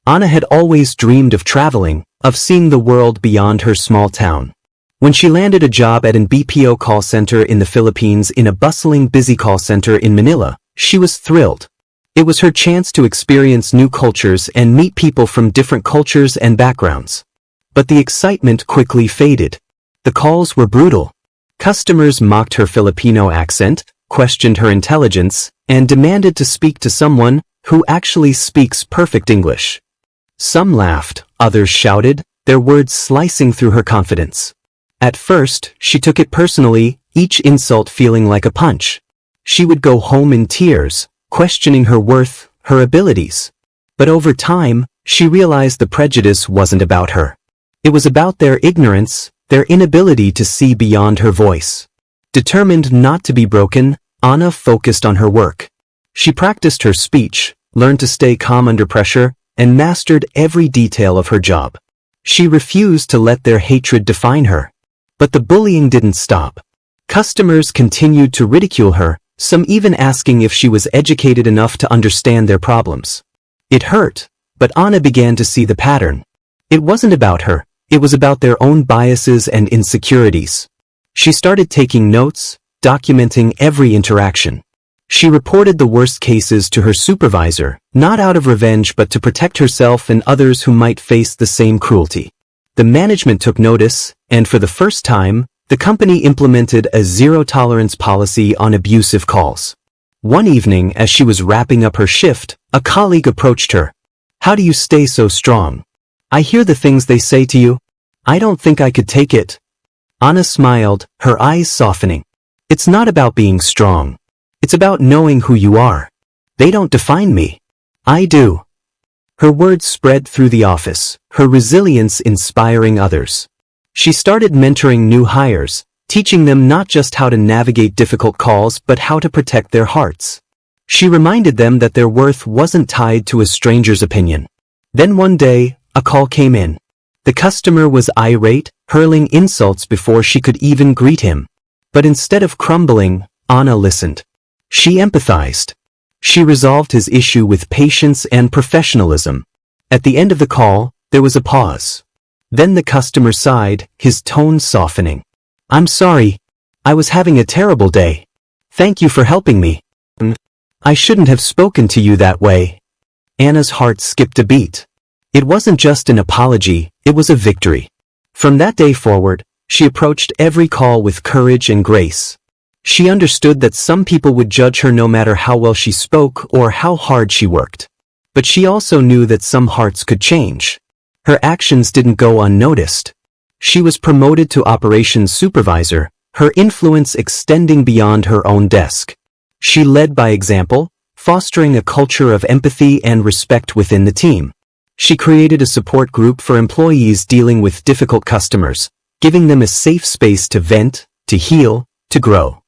Anna had always dreamed of traveling, of seeing the world beyond her small town. When she landed a job at an BPO call center in the Philippines in a bustling busy call center in Manila, she was thrilled. It was her chance to experience new cultures and meet people from different cultures and backgrounds. But the excitement quickly faded. The calls were brutal. Customers mocked her Filipino accent, questioned her intelligence, and demanded to speak to someone who actually speaks perfect English. Some laughed, others shouted, their words slicing through her confidence. At first, she took it personally, each insult feeling like a punch. She would go home in tears, questioning her worth, her abilities. But over time, she realized the prejudice wasn't about her. It was about their ignorance, their inability to see beyond her voice. Determined not to be broken, Anna focused on her work. She practiced her speech, learned to stay calm under pressure, and mastered every detail of her job. She refused to let their hatred define her. But the bullying didn't stop. Customers continued to ridicule her, some even asking if she was educated enough to understand their problems. It hurt, but Anna began to see the pattern. It wasn't about her, it was about their own biases and insecurities. She started taking notes, documenting every interaction. She reported the worst cases to her supervisor, not out of revenge but to protect herself and others who might face the same cruelty. The management took notice, and for the first time, the company implemented a zero-tolerance policy on abusive calls. One evening, as she was wrapping up her shift, a colleague approached her. "How do you stay so strong? I hear the things they say to you. I don't think I could take it." Anna smiled, her eyes softening. "It's not about being strong. It's about knowing who you are. They don't define me. I do." Her words spread through the office, her resilience inspiring others. She started mentoring new hires, teaching them not just how to navigate difficult calls but how to protect their hearts. She reminded them that their worth wasn't tied to a stranger's opinion. Then one day, a call came in. The customer was irate, hurling insults before she could even greet him. But instead of crumbling, Anna listened. She empathized. She resolved his issue with patience and professionalism. At the end of the call, there was a pause. Then the customer sighed, his tone softening. "I'm sorry. I was having a terrible day. Thank you for helping me. I shouldn't have spoken to you that way." Anna's heart skipped a beat. It wasn't just an apology, it was a victory. From that day forward, she approached every call with courage and grace. She understood that some people would judge her no matter how well she spoke or how hard she worked. But she also knew that some hearts could change. Her actions didn't go unnoticed. She was promoted to operations supervisor, her influence extending beyond her own desk. She led by example, fostering a culture of empathy and respect within the team. She created a support group for employees dealing with difficult customers, giving them a safe space to vent, to heal, to grow.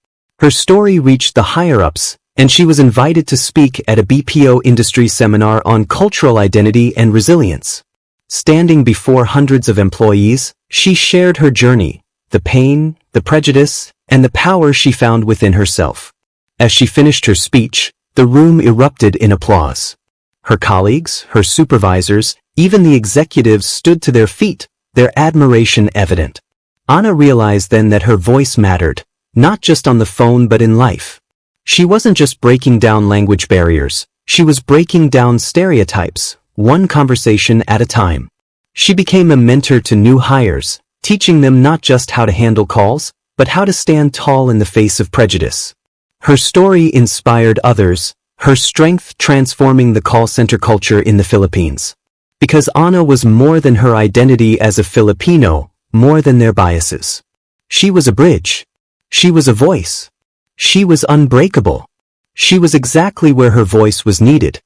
Her story reached the higher-ups, and she was invited to speak at a BPO industry seminar on cultural identity and resilience. Standing before hundreds of employees, she shared her journey, the pain, the prejudice, and the power she found within herself. As she finished her speech, the room erupted in applause. Her colleagues, her supervisors, even the executives stood to their feet, their admiration evident. Anna realized then that her voice mattered, not just on the phone but in life. She wasn't just breaking down language barriers, she was breaking down stereotypes, one conversation at a time. She became a mentor to new hires, teaching them not just how to handle calls, but how to stand tall in the face of prejudice. Her story inspired others, her strength transforming the call center culture in the Philippines. Because Anna was more than her identity as a Filipino, more than their biases. She was a bridge. She was a voice. She was unbreakable. She was exactly where her voice was needed.